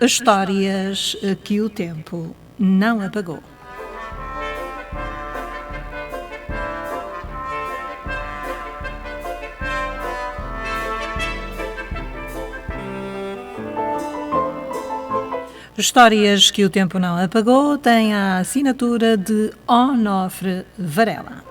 Histórias que o tempo não apagou. Histórias que o tempo não apagou tem a assinatura de Onofre Varela.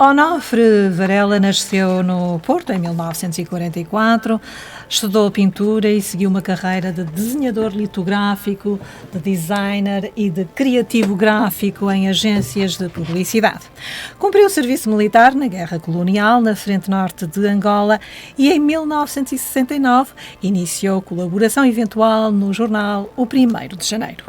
Onofre Varela nasceu no Porto em 1944, estudou pintura e seguiu uma carreira de desenhador litográfico, de designer e de criativo gráfico em agências de publicidade. Cumpriu o serviço militar na Guerra Colonial, na Frente Norte de Angola, e em 1969 iniciou colaboração eventual no jornal O 1º de Janeiro.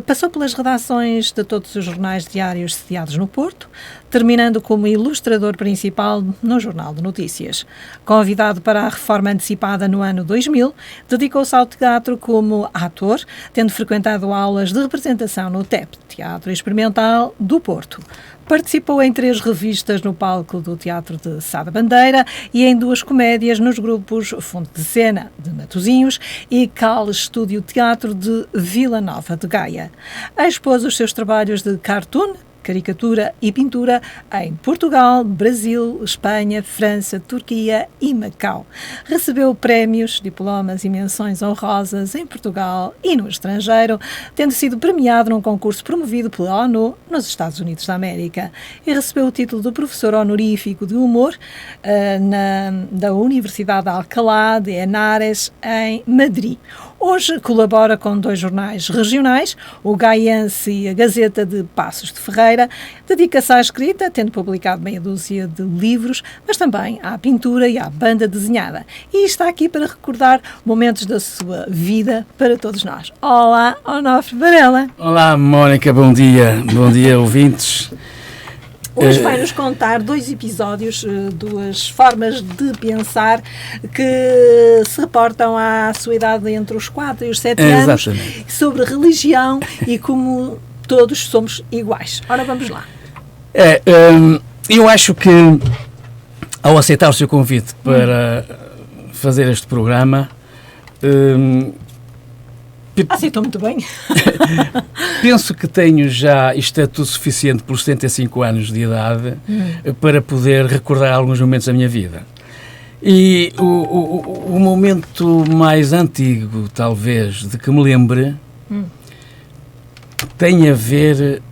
Passou pelas redações de todos os jornais diários sediados no Porto, terminando como ilustrador principal no Jornal de Notícias. Convidado para a reforma antecipada no ano 2000, dedicou-se ao teatro como ator, tendo frequentado aulas de representação no TEP, Teatro Experimental do Porto. Participou em 3 revistas no palco do Teatro de Sá da Bandeira e em 2 comédias nos grupos Fundo de Cena, de Matosinhos, e Cal Estúdio Teatro de Vila Nova de Gaia. Expôs os seus trabalhos de cartoon, caricatura e pintura em Portugal, Brasil, Espanha, França, Turquia e Macau. Recebeu prémios, diplomas e menções honrosas em Portugal e no estrangeiro, tendo sido premiado num concurso promovido pela ONU nos Estados Unidos da América. E recebeu o título de professor honorífico de humor da Universidade de Alcalá de Henares, em Madrid. Hoje colabora com 2 jornais regionais, o Gaiense e a Gazeta de Passos de Ferreira. Dedica-se à escrita, tendo publicado meia dúzia de livros, mas também à pintura e à banda desenhada. E está aqui para recordar momentos da sua vida para todos nós. Olá, Onofre Varela. Olá, Mónica, bom dia. Bom dia, ouvintes. Hoje vai-nos contar 2 episódios, 2 formas de pensar que se reportam à sua idade entre os 4 e os 7 anos, sobre religião e como todos somos iguais. Ora, vamos lá. Eu acho que, ao aceitar o seu convite para fazer este programa, aceitou muito bem. Penso que tenho já estatuto suficiente pelos 75 anos de idade para poder recordar alguns momentos da minha vida. E o momento mais antigo, talvez, de que me lembre, tem a ver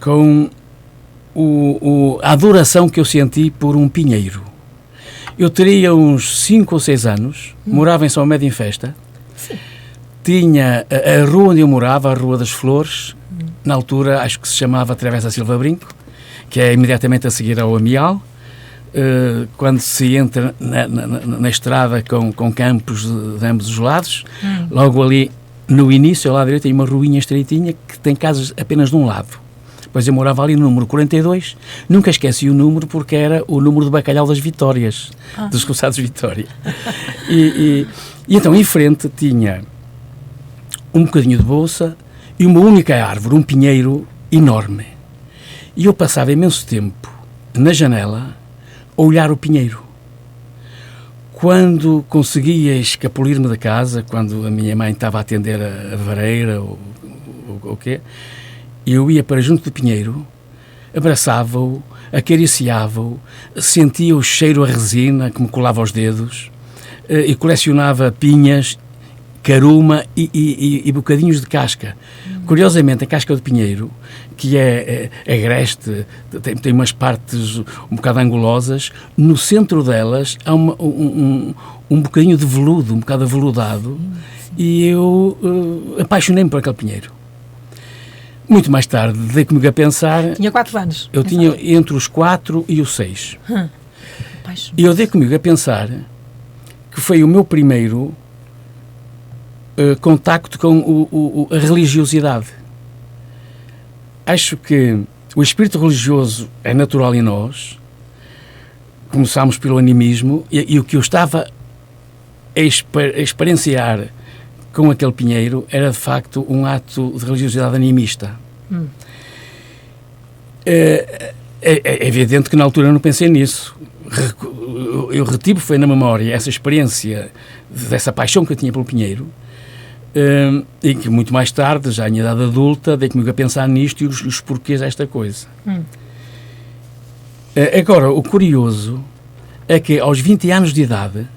com a adoração que eu senti por um pinheiro. Eu teria uns 5 ou 6 anos, morava em São Médio em Festa. Sim. Tinha a rua onde eu morava, a Rua das Flores, na altura acho que se chamava Travessa Silva Brinco, que é imediatamente a seguir ao Amial, quando se entra na estrada com campos de ambos os lados. Logo ali no início, ao lado direito, tem uma ruinha estreitinha que tem casas apenas de um lado. Depois eu morava ali no número 42, nunca esqueci o número porque era o número de bacalhau das Vitórias, dos Roçados Vitória. E então em frente tinha um bocadinho de bolsa e uma única árvore, um pinheiro enorme. E eu passava imenso tempo na janela a olhar o pinheiro. Quando conseguia escapulir-me da casa, quando a minha mãe estava a atender a vareira ou o quê, eu ia para junto do pinheiro, abraçava-o, acariciava-o, sentia o cheiro a resina que me colava aos dedos e colecionava pinhas, caruma e bocadinhos de casca. Curiosamente, a casca do pinheiro, que é agreste, tem umas partes um bocado angulosas, no centro delas há um bocadinho de veludo, um bocado aveludado, e eu apaixonei-me por aquele pinheiro. Muito mais tarde, dei comigo a pensar... Tinha 4 anos. Eu tinha entre os 4 e os 6. E eu dei comigo a pensar que foi o meu primeiro contacto com a religiosidade. Acho que o espírito religioso é natural em nós. Começámos pelo animismo e o que eu estava a experienciar com aquele pinheiro era de facto um ato de religiosidade animista. É evidente que na altura eu não pensei nisso. Eu retive, foi na memória, essa experiência dessa paixão que eu tinha pelo pinheiro, e que muito mais tarde, já em idade adulta, dei comigo a pensar nisto e os porquês desta coisa. Agora, o curioso é que aos 20 anos de idade,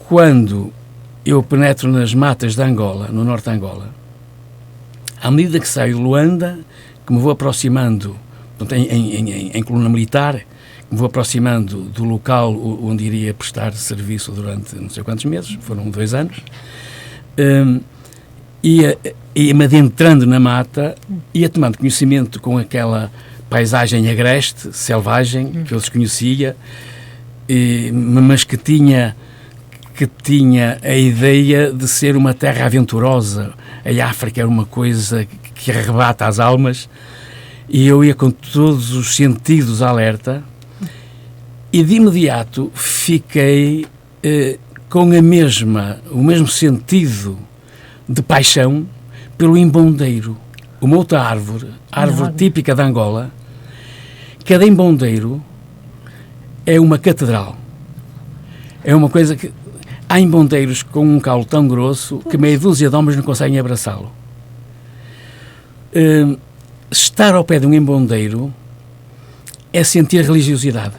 quando eu penetro nas matas de Angola, no norte de Angola, à medida que saio de Luanda, que me vou aproximando, portanto, em coluna militar, que me vou aproximando do local onde iria prestar serviço durante não sei quantos meses, foram 2 anos, ia-me adentrando na mata, ia tomando conhecimento com aquela paisagem agreste, selvagem, que eu desconhecia, mas que tinha a ideia de ser uma terra aventurosa. A África era uma coisa que arrebata as almas, e eu ia com todos os sentidos alerta, e de imediato fiquei com o mesmo sentido de paixão pelo embondeiro, uma outra árvore típica de Angola. Cada embondeiro é uma catedral. É uma coisa que... Há embondeiros com um caule tão grosso que meia dúzia de homens não conseguem abraçá-lo. Estar ao pé de um embondeiro é sentir religiosidade.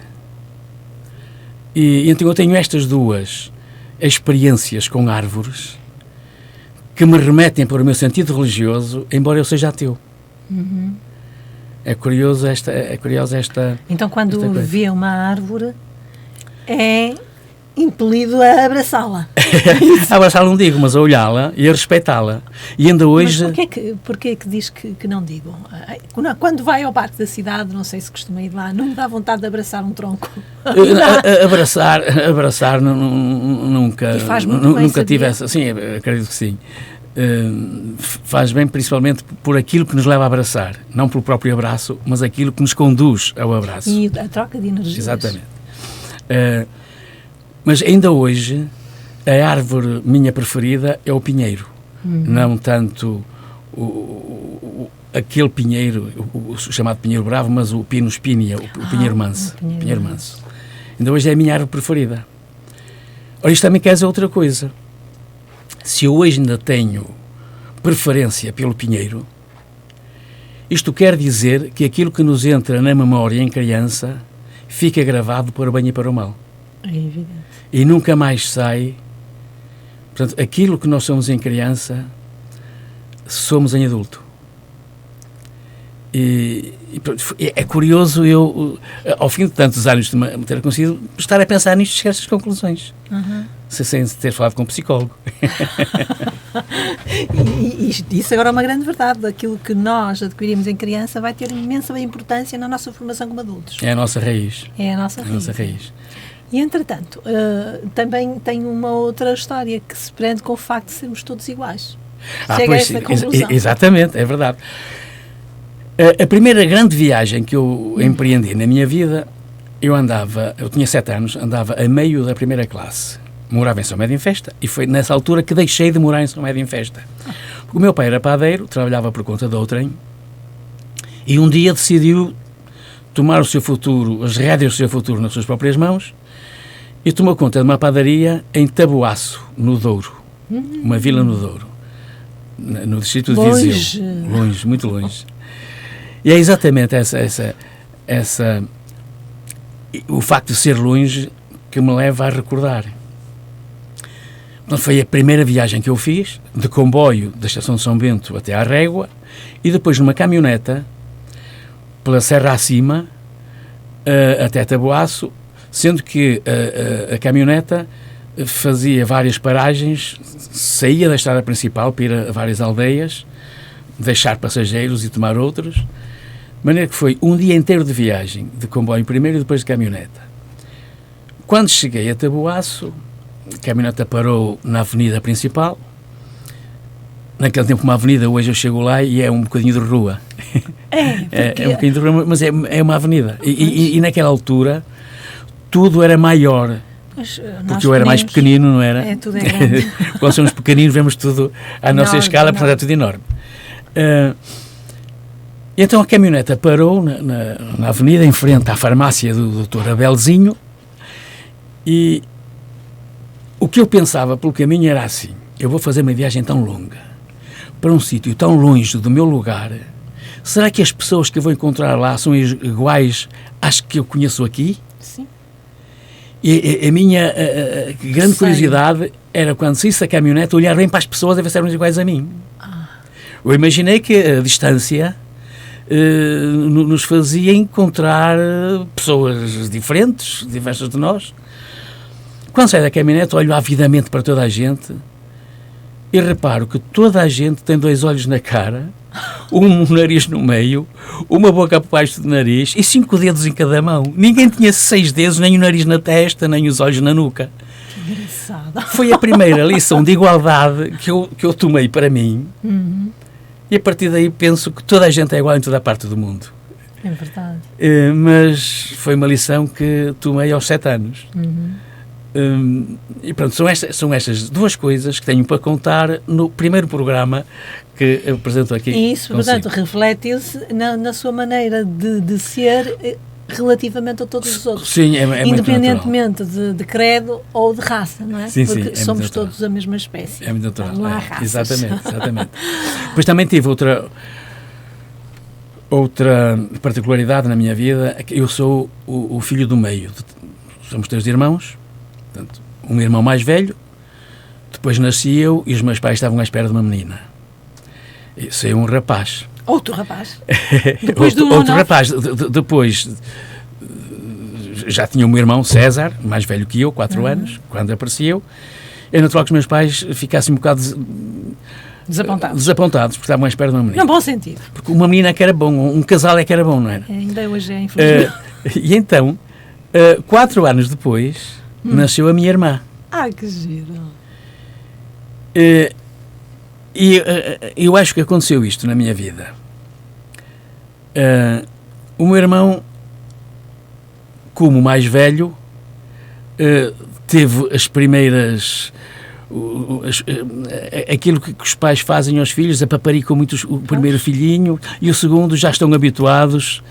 E então eu tenho estas 2 experiências com árvores que me remetem para o meu sentido religioso, embora eu seja ateu. É curiosa esta... Então, quando vê uma árvore, é impelido a abraçá-la. Abraçá-la não digo, mas a olhá-la e a respeitá-la. E ainda hoje... Mas porquê que diz que não digo? Quando vai ao parque da cidade, não sei se costuma ir lá, não me dá vontade de abraçar um tronco? Abraçar nunca... E faz muito bem, nunca tive essa... Sim, acredito que sim. Faz bem principalmente por aquilo que nos leva a abraçar. Não pelo próprio abraço, mas aquilo que nos conduz ao abraço. E a troca de energias. Exatamente. Mas ainda hoje, a árvore minha preferida é o pinheiro. Não tanto aquele pinheiro, o chamado pinheiro bravo, mas o Pinus pinea, o pinheiro manso. Pinheiro manso. Ainda hoje é a minha árvore preferida. Ora, isto também quer dizer outra coisa. Se eu hoje ainda tenho preferência pelo pinheiro, isto quer dizer que aquilo que nos entra na memória em criança fica gravado para o bem e para o mal. É evidente. E nunca mais sai. Portanto, aquilo que nós somos em criança, somos em adulto. E é curioso eu, ao fim de tantos anos de me ter conseguido, estar a pensar nisto e chegar a estas conclusões. Sem ter falado com um psicólogo. E isso agora é uma grande verdade. Aquilo que nós adquirimos em criança vai ter imensa importância na nossa formação como adultos. É a nossa raiz. É a nossa raiz. E, entretanto, também tem uma outra história que se prende com o facto de sermos todos iguais. Chega a esta conclusão. Exatamente, é verdade. A primeira grande viagem que eu empreendi na minha vida, eu tinha 7 anos, andava a meio da primeira classe. Morava em São Médio em Festa e foi nessa altura que deixei de morar em São Médio em Festa. Porque o meu pai era padeiro, trabalhava por conta de outrem, e um dia decidiu tomar o seu futuro, as rédeas do seu futuro nas suas próprias mãos, e tomou conta de uma padaria em Taboaço, no Douro. Uma vila no Douro, no distrito de Viseu. Longe, muito longe. E é exatamente o facto de ser longe que me leva a recordar. Então, foi a primeira viagem que eu fiz, de comboio da estação de São Bento até à Régua, e depois numa caminhoneta, pela serra acima, até Taboaço, sendo que a caminhoneta fazia várias paragens, saía da estrada principal para ir a várias aldeias, deixar passageiros e tomar outros, de maneira que foi um dia inteiro de viagem, de comboio primeiro e depois de caminhoneta. Quando cheguei a Taboaço, a caminhoneta parou na avenida principal, naquele tempo uma avenida, hoje eu chego lá e é um bocadinho de rua. É um bocadinho de rua, mas é uma avenida. E naquela altura tudo era maior. Porque eu era mais pequenino, não era? É, tudo é grande. Quando somos pequeninos, vemos tudo à nossa escala, portanto é tudo enorme. Então a caminhoneta parou na avenida, em frente à farmácia do Dr. Abelzinho, e o que eu pensava pelo caminho era assim: eu vou fazer uma viagem tão longa, para um sítio tão longe do meu lugar, será que as pessoas que eu vou encontrar lá são iguais às que eu conheço aqui? Sim. E a minha grande curiosidade era, quando saísse da caminhonete, olhar bem para as pessoas a ver se eram iguais a mim. Eu imaginei que a distância nos fazia encontrar pessoas diferentes, diversas de nós. Quando saio da caminhonete, olho avidamente para toda a gente e reparo que toda a gente tem 2 olhos na cara, um nariz no meio, uma boca por baixo do nariz e 5 dedos em cada mão. Ninguém tinha 6 dedos, nem o nariz na testa, nem os olhos na nuca. Que engraçado. Foi a primeira lição de igualdade que eu tomei para mim. E a partir daí penso que toda a gente é igual em toda a parte do mundo. É verdade. Mas foi uma lição que tomei aos 7 anos. E pronto, são estas 2 coisas que tenho para contar no primeiro programa que eu apresento aqui. E isso, portanto, reflete-se na sua maneira de ser relativamente a todos os outros. Sim, é independentemente de credo ou de raça, não é? Sim, porque é somos todos a mesma espécie. É muito natural. Não há raças. Exatamente. Depois também tive outra particularidade na minha vida. Eu sou o filho do meio. Somos 3 irmãos. Portanto, um irmão mais velho, depois nasci eu e os meus pais estavam à espera de uma menina. E saiu um rapaz. Outro rapaz? Depois outro rapaz. Depois já tinha o meu irmão César, mais velho que eu, 4 anos, quando apareceu. É natural que os meus pais ficassem um bocado desapontados, porque estavam à espera de uma menina. No bom sentido. Porque uma menina é que era bom, um casal é que era bom, não era? Ainda hoje é, infelizmente. E então, 4 anos depois, nasceu a minha irmã. Que giro. E eu acho que aconteceu isto na minha vida. O meu irmão, como mais velho, teve as primeiras... aquilo que os pais fazem aos filhos, apaparicam muito o primeiro filhinho, e o segundo já estão habituados,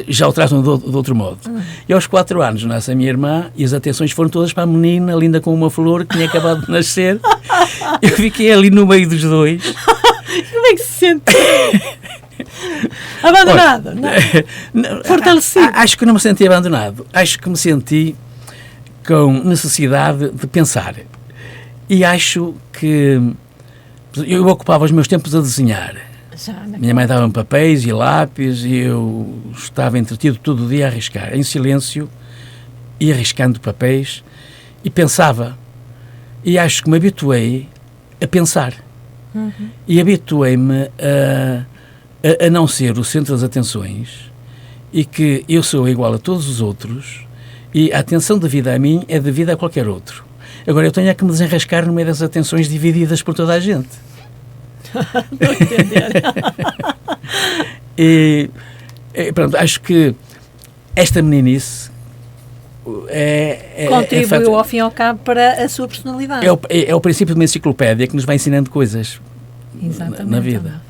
já o tratam de outro modo. E aos 4 anos nasce a minha irmã e as atenções foram todas para a menina, linda como uma flor, que tinha acabado de nascer. Eu fiquei ali no meio dos 2. Como é que se sente? Abandonado? Não. Fortalecido? Acho que não me senti abandonado. Acho que me senti com necessidade de pensar. E acho que eu ocupava os meus tempos a desenhar. Minha mãe dava-me papéis e lápis e eu estava entretido todo o dia a arriscar, em silêncio, e arriscando papéis, e pensava. E acho que me habituei a pensar. E habituei-me a não ser o centro das atenções, e que eu sou igual a todos os outros, e a atenção devida a mim é devida a qualquer outro. Agora, eu tenho é que me desenrascar no meio das atenções divididas por toda a gente. Não entender. E pronto, acho que esta meninice contribuiu ao fim e ao cabo para a sua personalidade. É o princípio de uma enciclopédia que nos vai ensinando coisas na vida.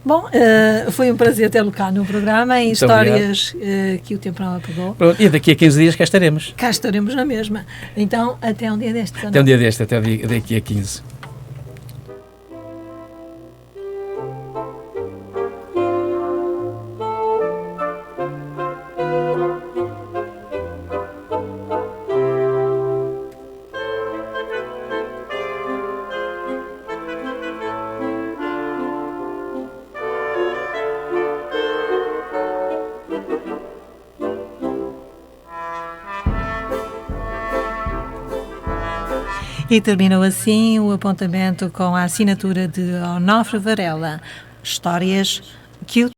Bom, foi um prazer tê-lo cá no programa, em histórias que o tempo não apagou. Pronto, e daqui a 15 dias cá estaremos. Cá estaremos na mesma. Então, até um dia deste. Até um dia deste, até daqui a 15. E terminou assim o apontamento com a assinatura de Onofre Varela. Histórias que o